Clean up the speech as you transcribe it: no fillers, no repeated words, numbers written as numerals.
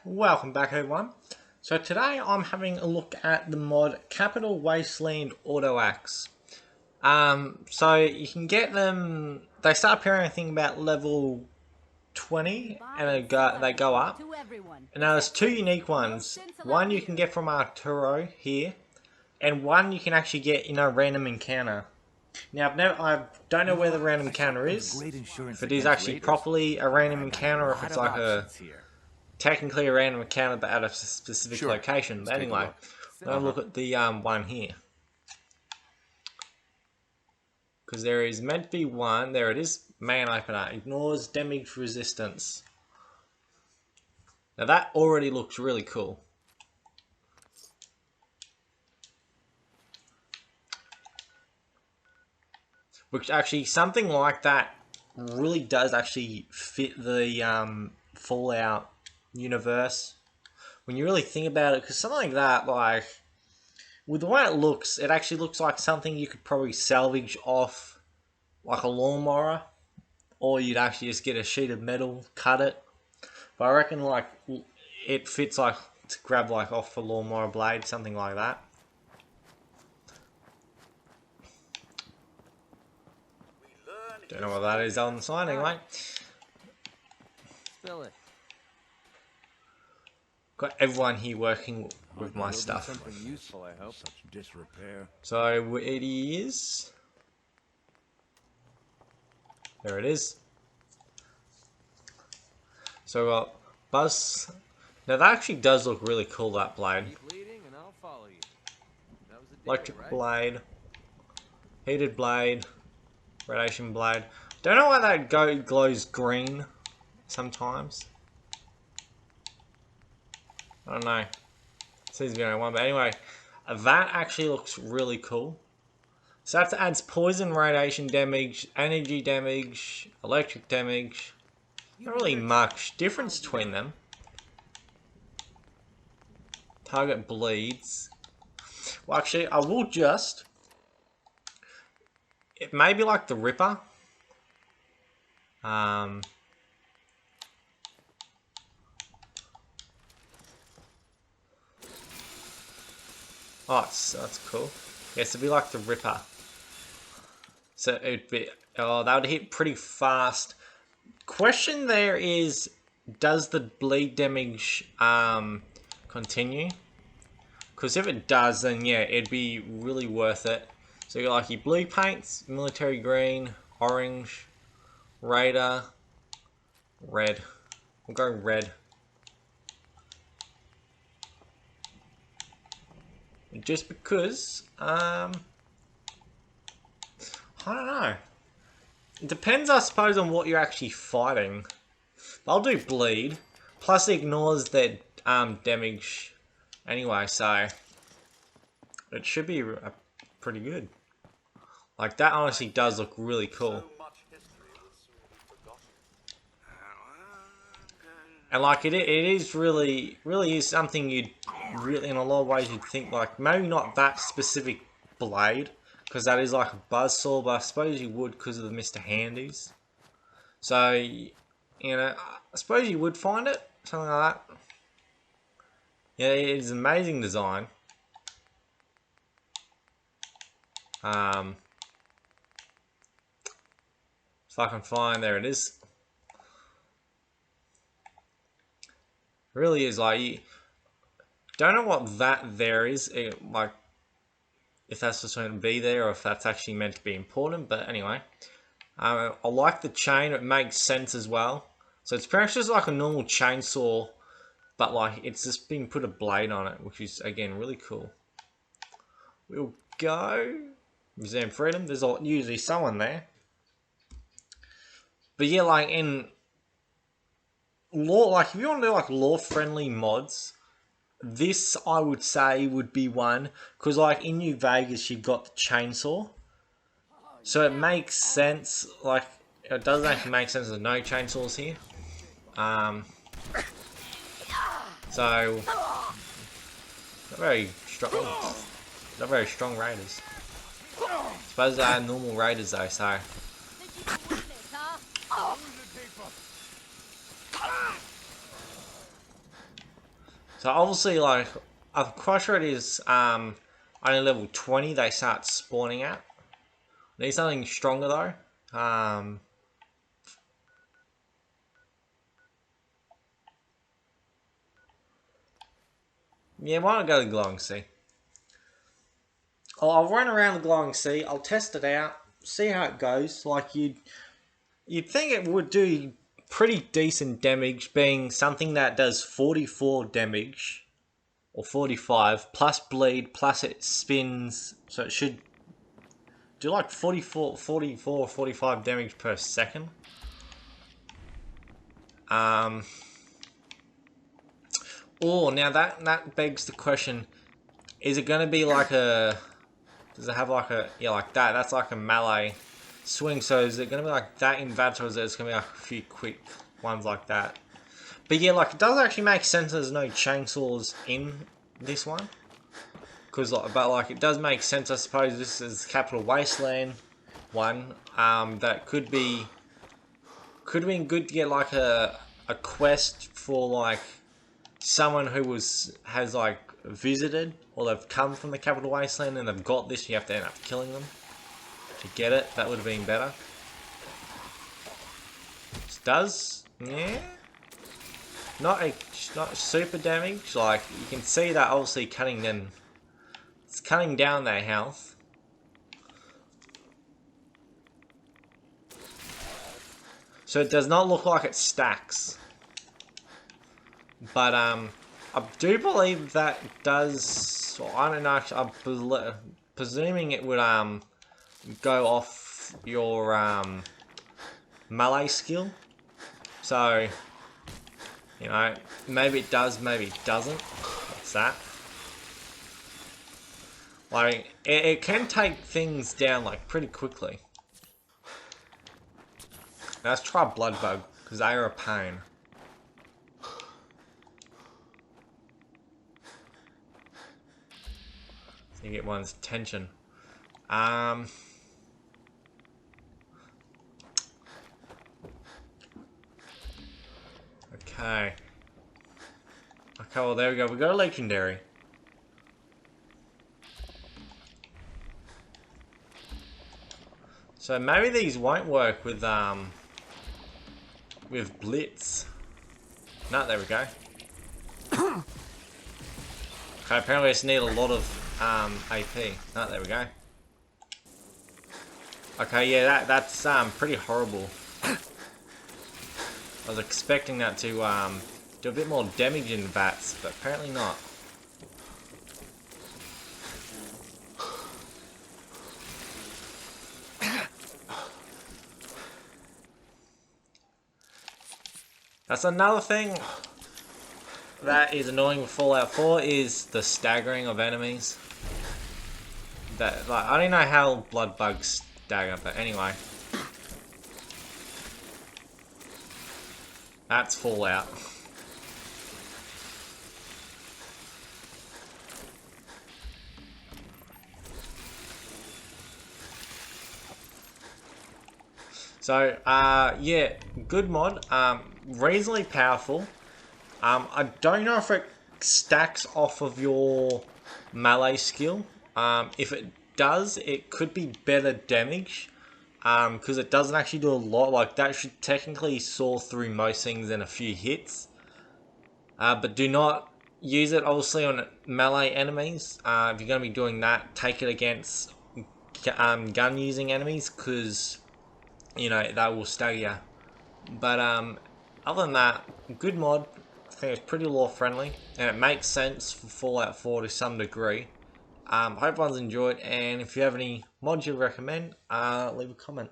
Welcome back everyone. So today I'm having a look at the mod Capital Wasteland Auto Axe. So you can get them, they start appearing I think about level 20 and they go up. And now there's two unique ones. One you can get from Arturo here, and one you can actually get in a random encounter. Now I don't know where the random encounter is, if it is actually properly a random encounter or if it's like a technically a random encounter but at a specific location. But anyway, let's look at the one here. Because there is meant to be one, there it is, main opener, ignores damage resistance. Now that already looks really cool. Which actually, something like that really does actually fit the Fallout universe. When you really think about it, because something like that, like, with the way it looks, it actually looks like something you could probably salvage off like a lawnmower. Or you'd actually just get a sheet of metal, cut it. But I reckon like it fits like to grab like off a lawnmower blade, something like that. Don't know what that is on the side anyway. Spill it. Got everyone here working with my stuff. Something useful, I hope. Such disrepair. So it is. There it is. So we got Buzz. Now that actually does look really cool, that blade. Keep leading and I'll follow you. That was a deal, Electric right? blade. Heated blade. Radiation blade. Don't know why that glows green sometimes. I don't know. Seems to be the only one, but anyway, that actually looks really cool. So that adds poison, radiation damage, energy damage, electric damage. Not really much difference between them. Target bleeds. Well, actually, I will just. It may be like the Ripper. Oh, that's cool. Yes, it'd be like the Ripper. So it'd be, oh, that would hit pretty fast. Question there is, does the bleed damage continue? Because if it does, then yeah, it'd be really worth it. So you got like your blue paints, military green, orange, raider, red. We'll go red. Just because, I don't know. It depends, I suppose, on what you're actually fighting. I'll do bleed. Plus it ignores that damage anyway, so it should be pretty good. Like, that honestly does look really cool. And like it is really is something you'd really, in a lot of ways, you'd think like maybe not that specific blade, because that is like a buzzsaw, but I suppose you would because of the Mr. Handies. So, you know, I suppose you would find it, something like that. Yeah, it is an amazing design. If I can find, there it is. Really is like, you don't know what that there is, like if that's just going to be there or if that's actually meant to be important, but anyway. I like the chain, it makes sense as well. So it's pretty much just like a normal chainsaw, but like it's just been put a blade on it, which is again really cool. We'll go Museum Freedom, there's usually someone there. But yeah, like in law, like if you want to do like law-friendly mods, this I would say would be one, because like in New Vegas you've got the chainsaw, so it makes sense. Like it doesn't actually make sense there's no chainsaws here. So not very strong raiders. I suppose they are normal raiders though, so. So obviously, like, I'm quite sure it is only level 20 they start spawning at. Need something stronger though. Yeah, why not go to the glowing sea? I'll run around the glowing sea. I'll test it out, see how it goes. Like you'd think it would do pretty decent damage, being something that does 44 damage or 45 plus bleed plus it spins, so it should do like 44 or 45 damage per second. Oh, now that begs the question: is it going to be like a? Does it have like a like that? That's like a melee swing. So is it going to be like that in VATS, or is it going to be like a few quick ones like that? But yeah, like it does actually make sense. There's no chainsaws in this one, but like it does make sense. I suppose this is Capital Wasteland one. That could be good to get like a quest for like someone who has like visited or they've come from the Capital Wasteland and they've got this. You have to end up killing them to get it. That would have been better. This does, yeah, not super damage. Like you can see that obviously it's cutting down their health. So it does not look like it stacks. But I do believe that does. Well, I don't know. I'm presuming it would go off your melee skill. So you know, maybe it does, maybe it doesn't. What's that? Like it can take things down like pretty quickly. Now, let's try Bloodbug because they are a pain. You get one's attention. Okay. Okay, well there we go. We got a legendary. So maybe these won't work with Blitz. No, there we go. Okay, apparently I just need a lot of AP. Oh, there we go. Okay, yeah, that's pretty horrible. I was expecting that to do a bit more damage in VATS, but apparently not. That's another thing that is annoying with Fallout 4 is the staggering of enemies. That like I don't know how blood bugs stagger, but anyway. That's Fallout. So, yeah, good mod. Reasonably powerful. I don't know if it stacks off of your melee skill. If it does, it could be better damage. Because it doesn't actually do a lot. Like, that should technically saw through most things in a few hits. But do not use it, obviously, on melee enemies. If you're going to be doing that, take it against gun-using enemies, because, you know, that will stagger you. But, other than that, good mod. I think it's pretty lore-friendly, and it makes sense for Fallout 4 to some degree. Hope everyone's enjoyed, and if you have any mods you recommend, leave a comment.